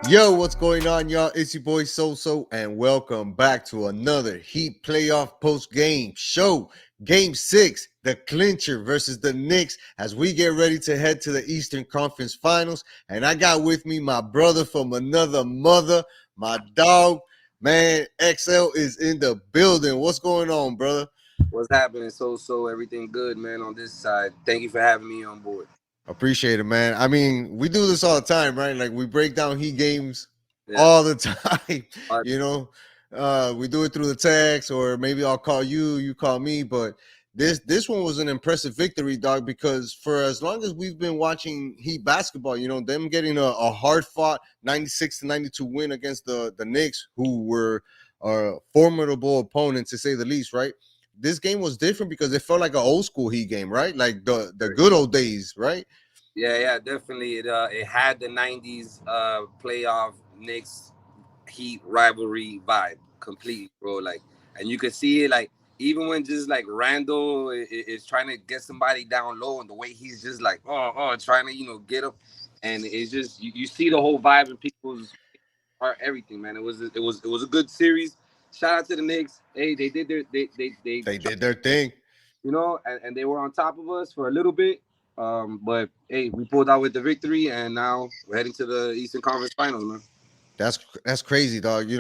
Yo, what's going on, y'all? It's your boy So, and welcome back to another Heat Playoff Post Game Show. Game 6, the clincher versus the Knicks, as we get ready to head to the Eastern Conference Finals. And I got with me my brother from another mother, my dog, man. XL is in the building. What's going on, brother? What's happening? Everything good, man, on this side. Thank you for having me on board. Appreciate it, man. I mean, we do this all the time, right? Like we break down Heat games Yeah. all the time. Uh, you know, we do it through the text, or maybe I'll call you, you call me. But this one was an impressive victory, dog. Because for as long as we've been watching Heat basketball, them getting a hard fought 96-92 win against the Knicks, who were a formidable opponent to say the least, right? This game was different because it felt like an old school Heat game, right? Like the good old days, right? yeah, definitely. It had the '90s playoff Knicks Heat rivalry vibe completely, bro. Like, and you could see it, like, even when just like Randall is trying to get somebody down low, and the way he's just like, trying to get him, and it's just you see the whole vibe in people's heart, everything, man. It was a good series. Shout out to the Knicks. Hey, they did their they They did their thing. and they were on top of us for a little bit. But hey, we pulled out with the victory, and now we're heading to the Eastern Conference Finals, man. That's crazy, dog.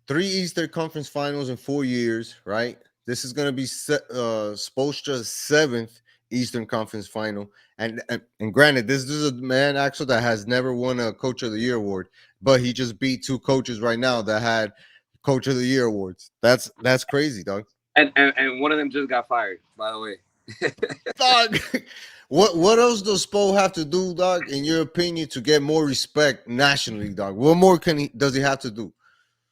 3 Eastern Conference Finals in 4 years, right? This is gonna be Spoelstra's seventh Eastern Conference Final, and granted, this is a man actually that has never won a Coach of the Year award, but he just beat two coaches right now that had Coach of the Year awards. That's crazy, dog. And one of them just got fired, by the way. Dog. What else does Spo have to do, dog? In your opinion, to get more respect nationally, dog? What more does he have to do?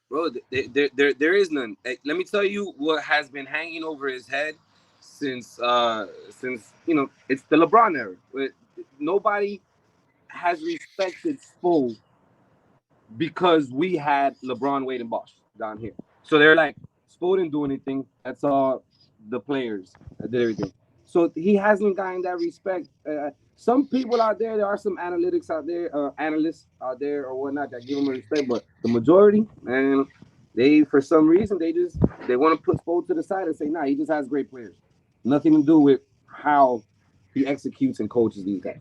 Bro, there is none. Let me tell you what has been hanging over his head since it's the LeBron era. Nobody has respected Spo because we had LeBron, Wade, and Bosh down here. So they're like, Spo didn't do anything. That's all the players that did everything. So he hasn't gotten that respect. Some people out there are some analysts out there or whatnot that give him respect, but the majority, man, they for some reason they want to put Spo to the side and say, nah, he just has great players. Nothing to do with how he executes and coaches these guys.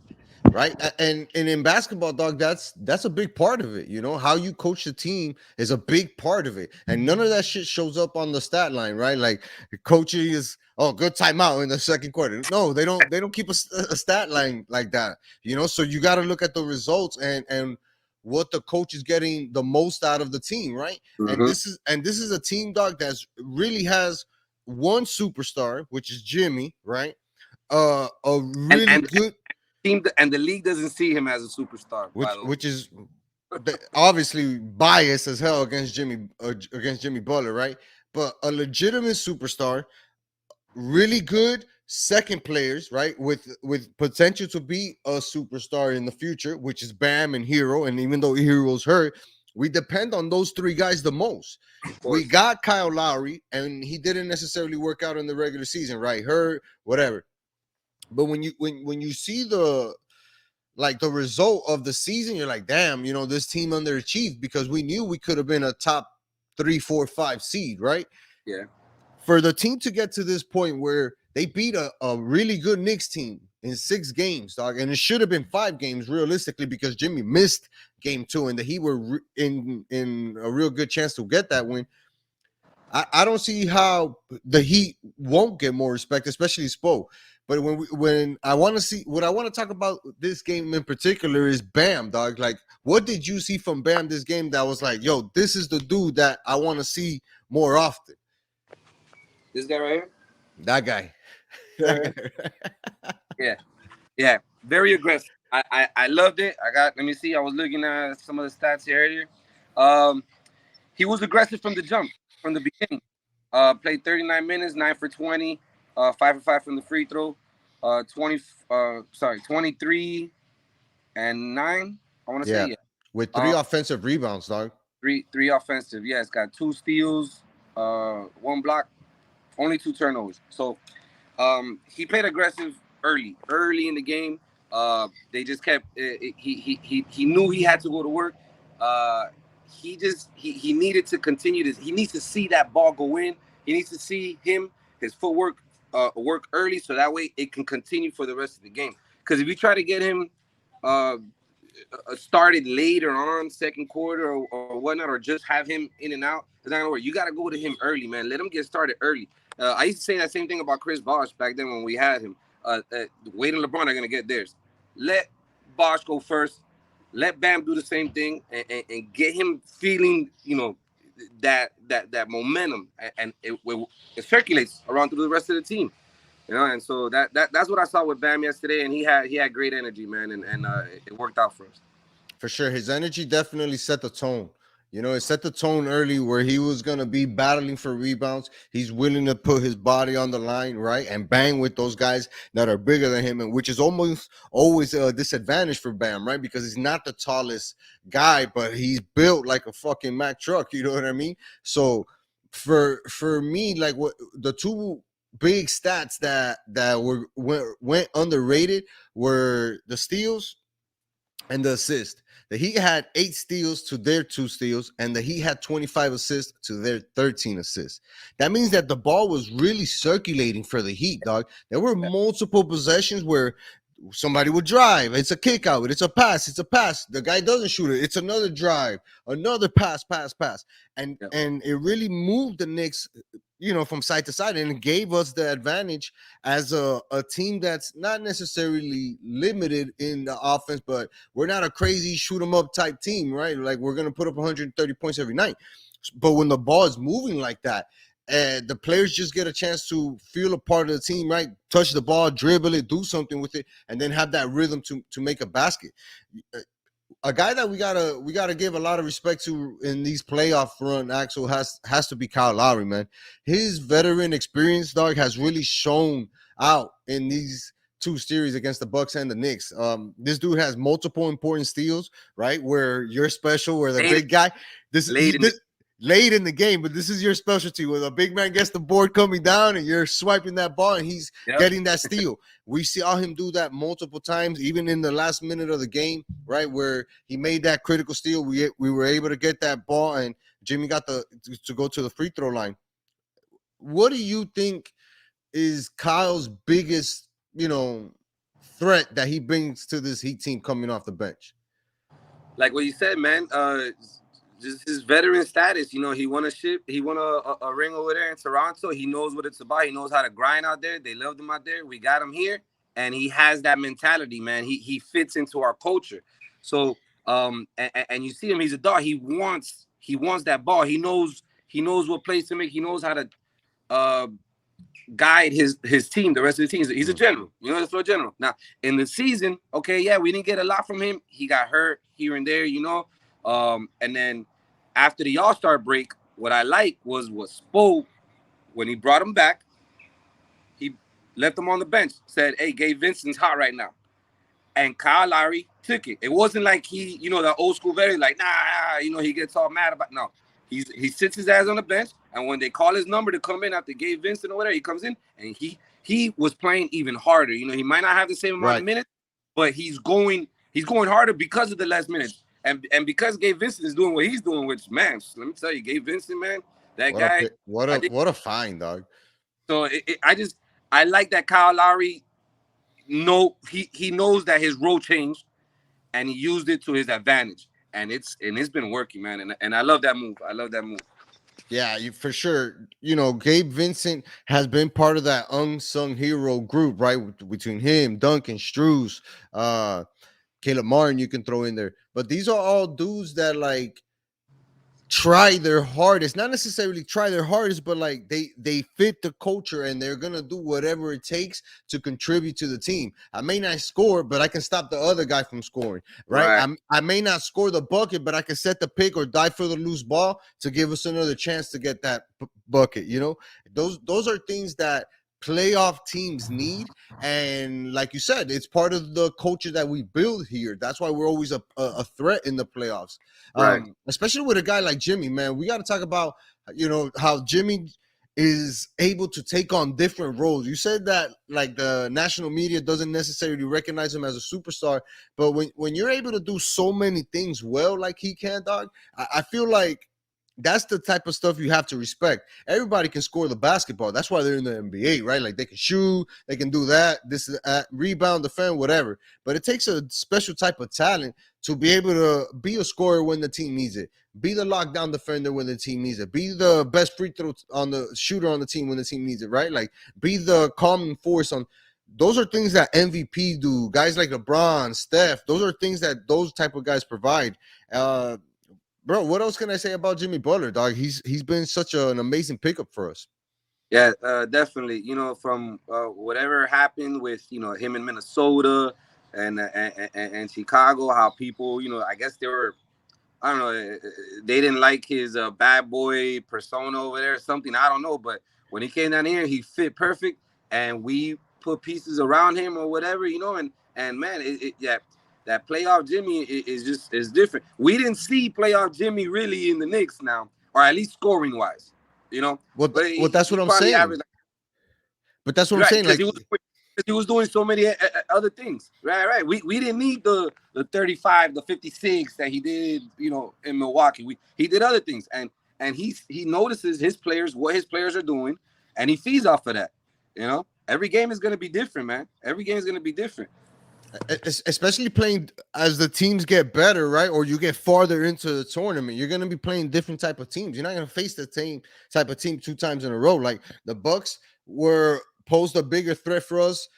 Right, and in basketball, dog, that's a big part of it. How you coach the team is a big part of it, and none of that shit shows up on the stat line, right? Like coaching is good timeout in the second quarter. No, they don't keep a stat line like that. So you got to look at the results and what the coach is getting the most out of the team, right? And Mm-hmm. this is a team, dog, that's really has one superstar, which is Jimmy, right? A And really and good, team and the league doesn't see him as a superstar. By which the way, which is obviously biased as hell against Jimmy Butler, right? But a legitimate superstar, really good second players, right? With potential to be a superstar in the future, which is Bam and Hero. And even though Hero's hurt, we depend on those three guys the most. of We course. got Kyle Lowry, and he didn't necessarily work out in the regular season, right? Hurt, whatever. But when you see the result of the season, you're like, damn, this team underachieved because we knew we could have been a top 3, 4, 5 seed, right? Yeah. For the team to get to this point where they beat a really good Knicks team in 6 games, dog, and it should have been 5 games realistically because Jimmy missed game 2 and the Heat were in a real good chance to get that win. I don't see how the Heat won't get more respect, especially Spo. But when I want to see what I want to talk about this game in particular is Bam, dog. Like, what did you see from Bam this game that was like, yo, this is the dude that I want to see more often? This guy right here. That guy. This guy That right guy. here. Yeah. Very aggressive. I loved it. Let me see. I was looking at some of the stats here earlier. Um, he was aggressive from the jump, from the beginning. Played 39 minutes, 9 for 20, 5 for 5 from the free throw, 23 and 9. I want to say Yeah. yeah. With three Uh, offensive rebounds, dog. three offensive. Yeah, it's got 2 steals, 1 block, only 2 turnovers. So he played aggressive early in the game. They just kept. He knew he had to go to work. Uh, he needed to continue this. He needs to see that ball go in. He needs to see his footwork work early, so that way it can continue for the rest of the game. Because if you try to get him uh, started later on, second quarter or whatnot, or just have him in and out, it's not gonna work. You got to go to him early, man. Let him get started early. I used to say that same thing about Chris Bosh back then when we had him. Wade and LeBron are gonna get theirs. Let Bosh go first. Let Bam do the same thing and get him feeling, that momentum, and it circulates around through the rest of the team. And so that's what I saw with Bam yesterday, and he had great energy, man, and it worked out for us. For sure. His energy definitely set the tone. It set the tone early where he was going to be battling for rebounds. He's willing to put his body on the line, right? And bang with those guys that are bigger than him, and which is almost always a disadvantage for Bam, right? Because he's not the tallest guy, but he's built like a fucking Mack truck. You know what I mean? So for me, like what the two big stats that went underrated were the steals and the assist. The Heat had 8 steals to their 2 steals, and the Heat had 25 assists to their 13 assists. That means that the ball was really circulating for the Heat, dog. There were multiple possessions where somebody would drive. It's a kick out. It's a pass. It's a pass. The guy doesn't shoot it. It's another drive, another pass. And it really moved the Knicks, from side to side, and it gave us the advantage as a team that's not necessarily limited in the offense, but we're not a crazy shoot 'em up type team, right? Like we're gonna put up 130 points every night. But when the ball is moving like that, and the players just get a chance to feel a part of the team, right? Touch the ball, dribble it, do something with it, and then have that rhythm to make a basket. A guy that we gotta give a lot of respect to in these playoff run, Axel, has to be Kyle Lowry, man. His veteran experience, dog, has really shown out in these 2 series against the Bucks and the Knicks. This dude has multiple important steals, right? Where you're special, where the big guy. Late in the game, but this is your specialty where the big man gets the board coming down and you're swiping that ball and he's getting that steal. We saw him do that multiple times, even in the last minute of the game, right? Where he made that critical steal. We were able to get that ball and Jimmy got to go to the free throw line. What do you think is Kyle's biggest, threat that he brings to this Heat team coming off the bench? Like what you said, man, just his veteran status. He won a ring over there in Toronto. He knows what it's about. He knows how to grind out there. They loved him out there. We got him here, and he has that mentality, man. He fits into our culture. So and you see him, he's a dog. He wants that ball. He knows what plays to make. He knows how to guide his team, the rest of the team. He's a general, the floor general. Now in the season, okay, yeah, we didn't get a lot from him. He got hurt here and there, and then after the All-Star break, what I liked was what Spo, when he brought him back, he left him on the bench, said, "Hey, Gabe Vincent's hot right now." And Kyle Lowry took it. It wasn't like he, that old school veteran, like, nah, he gets all mad about. No, he sits his ass on the bench, and when they call his number to come in after Gabe Vincent or whatever, he comes in, and he was playing even harder. He might not have the same amount of minutes, but he's going harder because of the less minutes. And because Gabe Vincent is doing what he's doing, which, man, let me tell you, Gabe Vincent, man, that guy. What a find, dog. So I like that Kyle Lowry. No, he knows that his role changed, and he used it to his advantage, and it's been working, man. And I love that move. Yeah, for sure. Gabe Vincent has been part of that unsung hero group, right? Between him, Duncan, Struz, Caleb Martin, you can throw in there. But these are all dudes that like try their hardest, not necessarily try their hardest, but like they fit the culture and they're gonna do whatever it takes to contribute to the team. I may not score, but I can stop the other guy from scoring, right? I may not score the bucket, but I can set the pick or dive for the loose ball to give us another chance to get that bucket. Those are things that playoff teams need, and like you said, it's part of the culture that we build here. That's why we're always a threat in the playoffs, right? Especially with a guy like Jimmy, man. We got to talk about how Jimmy is able to take on different roles. You said that like the national media doesn't necessarily recognize him as a superstar, but when you're able to do so many things well like he can, dog, I feel like that's the type of stuff you have to respect. Everybody can score the basketball. That's why they're in the NBA, right? Like they can shoot, they can do that, this rebound, defend, whatever. But it takes a special type of talent to be able to be a scorer when the team needs it, be the lockdown defender when the team needs it, be the best free throw on the shooter on the team when the team needs it, right? Like be the calming force on. Those are things that MVP do. Guys like LeBron, Steph, those are things that those type of guys provide. Bro, what else can I say about Jimmy Butler, dog? He's been such an amazing pickup for us. Yeah, definitely. From whatever happened with him in Minnesota and Chicago, how people, I guess they were, I don't know, they didn't like his bad boy persona over there or something. I don't know, but when he came down here, he fit perfect, and we put pieces around him or whatever, and man, yeah, that playoff Jimmy is different. We didn't see playoff Jimmy really in the Knicks now, or at least scoring wise, Well, but that's what I'm probably saying. averaged. But that's what I'm Right, saying. because Like, he was doing so many other things. Right. We didn't need the 35, the 56 that he did, in Milwaukee. He did other things, and he notices his players, what his players are doing, and he feeds off of that. Every game is going to be different, man. Every game is going to be different. especially playing as the teams get better, right? Or you get farther into the tournament, you're going to be playing different type of teams. You're not going to face the same type of team 2 times in a row. Like the Bucks were posed a bigger threat for us,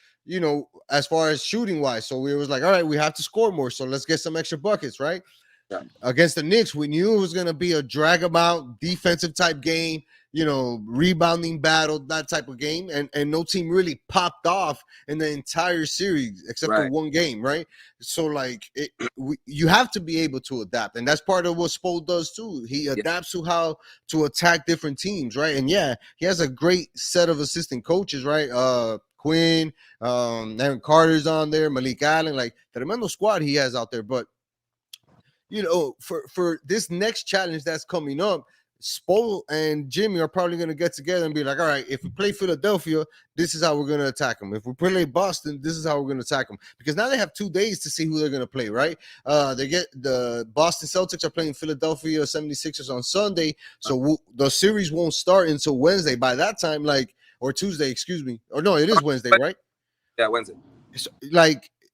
as far as shooting wise. So we was like, all right, we have to score more. So let's get some extra buckets, right? Yeah. Against the Knicks, we knew it was going to be a drag them out defensive type game, rebounding battle, that type of game. And no team really popped off in the entire series except for one game, right? So, like, you have to be able to adapt. And that's part of what Spo does, too. He adapts to how to attack different teams, right? And, yeah, he has a great set of assistant coaches, right? Quinn, Aaron Carter's on there, Malik Allen, like, tremendo squad he has out there. But for this next challenge that's coming up, Spo and Jimmy are probably going to get together and be like, all right, if we play Philadelphia, this is how we're going to attack them. If we play Boston, this is how we're going to attack them. Because now they have 2 days to see who they're going to play, right? They get the Boston Celtics are playing Philadelphia 76ers on Sunday. So the series won't start until Wednesday. By that time, or Tuesday, excuse me. Or no, it is Wednesday, right? Yeah, Wednesday. So,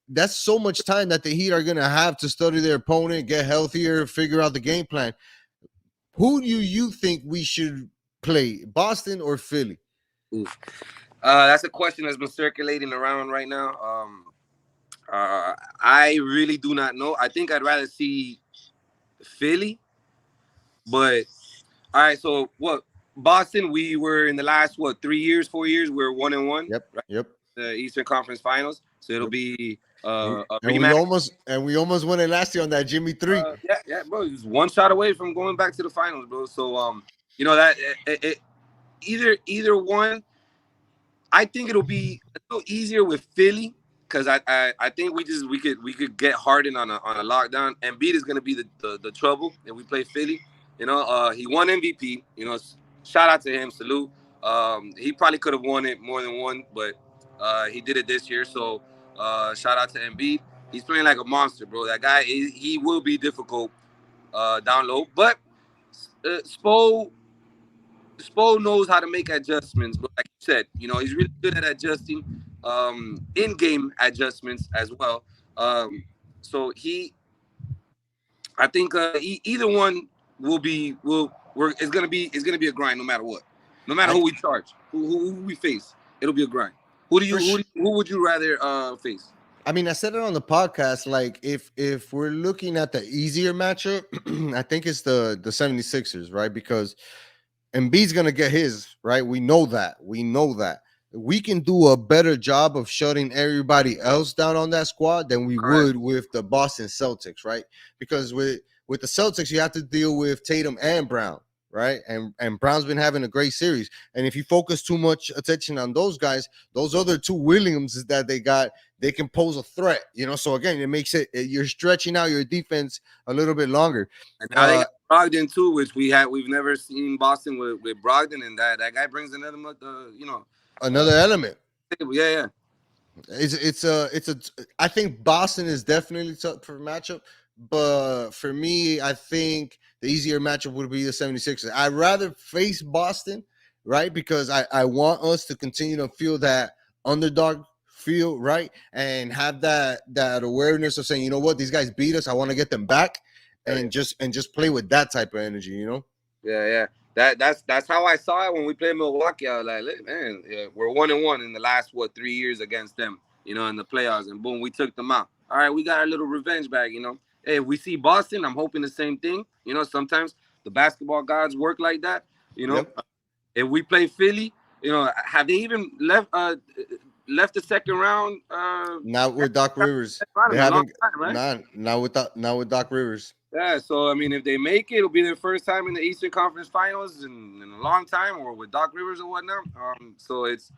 that's so much time that the Heat are going to have to study their opponent, get healthier, figure out the game plan. Who do you think we should play, Boston or Philly? That's a question that's been circulating around right now. I really do not know. I think I'd rather see Philly. But, all right, so what? Boston, we were in the last, 4 years, we're 1-1. Yep, right? yep. The Eastern Conference Finals. So it'll be a rematch. We almost won it last year on that Jimmy 3. Yeah, bro. He was one shot away from going back to the finals, bro. So that either one. I think it'll be a little easier with Philly because I think we could get Harden on a lockdown. Embiid is gonna be the trouble if we play Philly. He won MVP. Shout out to him. Salute. He probably could have won it more than one, but he did it this year. So shout out to Embiid. He's playing like a monster, bro. That guy, he will be difficult down low, but Spo knows how to make adjustments. But like you said, he's really good at adjusting, in-game adjustments as well. So I think either one it's gonna be a grind no matter what, no matter who we charge, who we face. It'll be a grind. Who would you rather face? I mean, I said it on the podcast, like if we're looking at the easier matchup, I think it's the 76ers, right? Because Embiid's going to get his, right? We know that. We can do a better job of shutting everybody else down on that squad than we would with the Boston Celtics, right? Because with the Celtics, you have to deal with Tatum and Brown, right? And Brown's been having a great series. And if you focus too much attention on those guys, those other two Williams that they got, they can pose a threat, you know. So again, it makes it you're stretching out your defense a little bit longer. And now they got Brogdon too, which we've never seen Boston with Brogdon, and that guy brings another Another element. Yeah. It's a I think Boston is definitely tough for matchup, but for me, I think the easier matchup would be the 76ers. I'd rather face Boston, right? Because I want us to continue to feel that underdog feel, right? And have that awareness of saying, you know what, these guys beat us. I want to get them back and just play with that type of energy, you know? Yeah. That's how I saw it when we played Milwaukee. I was like, man, we're 1-1 in the last 3 years against them, you know, in the playoffs, and boom, we took them out. All right, we got our little revenge bag, you know. Hey, if we see Boston, I'm hoping the same thing. You know, sometimes the basketball gods work like that. You know, Yep. If we play Philly, you know, have they even left the second round? Not with Doc Rivers. They In a long haven't. time, right? Not with Doc Rivers. Yeah, so I mean, if they make it, it'll be their first time in the Eastern Conference Finals in a long time, or with Doc Rivers or whatnot. So it's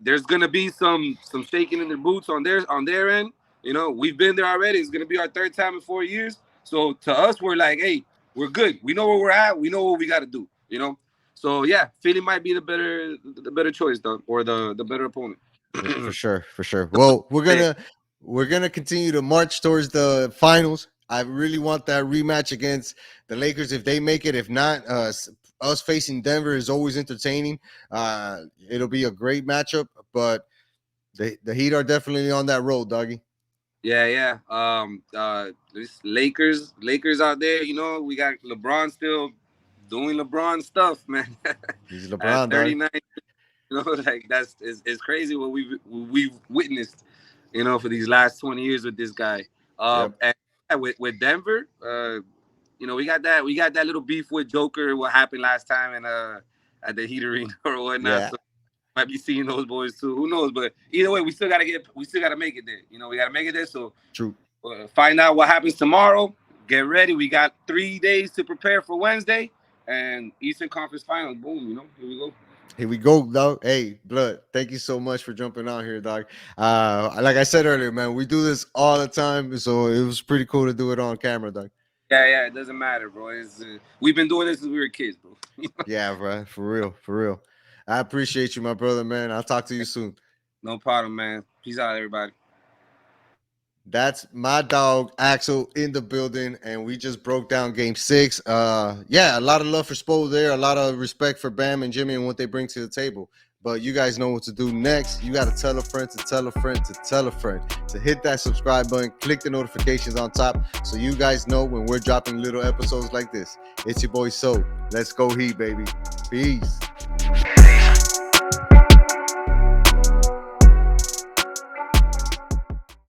there's gonna be some shaking in their boots on their end. You know, we've been there already. It's gonna be our third time in 4 years. So to us, we're like, hey, we're good. We know where we're at. We know what we got to do. You know. So yeah, Philly might be the better choice though, or the better opponent. For sure. Well, we're gonna continue to march towards the finals. I really want that rematch against the Lakers if they make it. If not, us facing Denver is always entertaining. It'll be a great matchup, but the Heat are definitely on that road, doggy. Yeah. This Lakers out there, you know, we got LeBron still doing LeBron stuff, man. He's LeBron, At 39, you know, like it's crazy what we've witnessed, you know, for these last 20 years with this guy. Yep. And with Denver, you know, we got that little beef with Joker, what happened last time in at the Heat Arena or whatnot. Yeah. So might be seeing those boys too. Who knows? But either way, we still gotta make it there. You know, we gotta make it there. So True. Find out what happens tomorrow. Get ready. We got 3 days to prepare for Wednesday and Eastern Conference Finals. Boom. You know, Here we go, dog. Hey, Blood, thank you so much for jumping on here, dog. Like I said earlier, man, we do this all the time, so it was pretty cool to do it on camera, dog. Yeah, it doesn't matter, bro. We've been doing this since we were kids, bro. Yeah, bro, for real. I appreciate you, my brother, man. I'll talk to you soon. No problem, man. Peace out, everybody. That's my dog Axel in the building, and we just broke down Game 6. Yeah, a lot of love for Spo there, a lot of respect for Bam and Jimmy and what they bring to the table. But you guys know what to do next. You got to tell a friend to tell a friend to tell a friend to hit that subscribe button, click the notifications on top, so you guys know when we're dropping little episodes like this. It's your boy So. Let's go Heat, baby. Peace.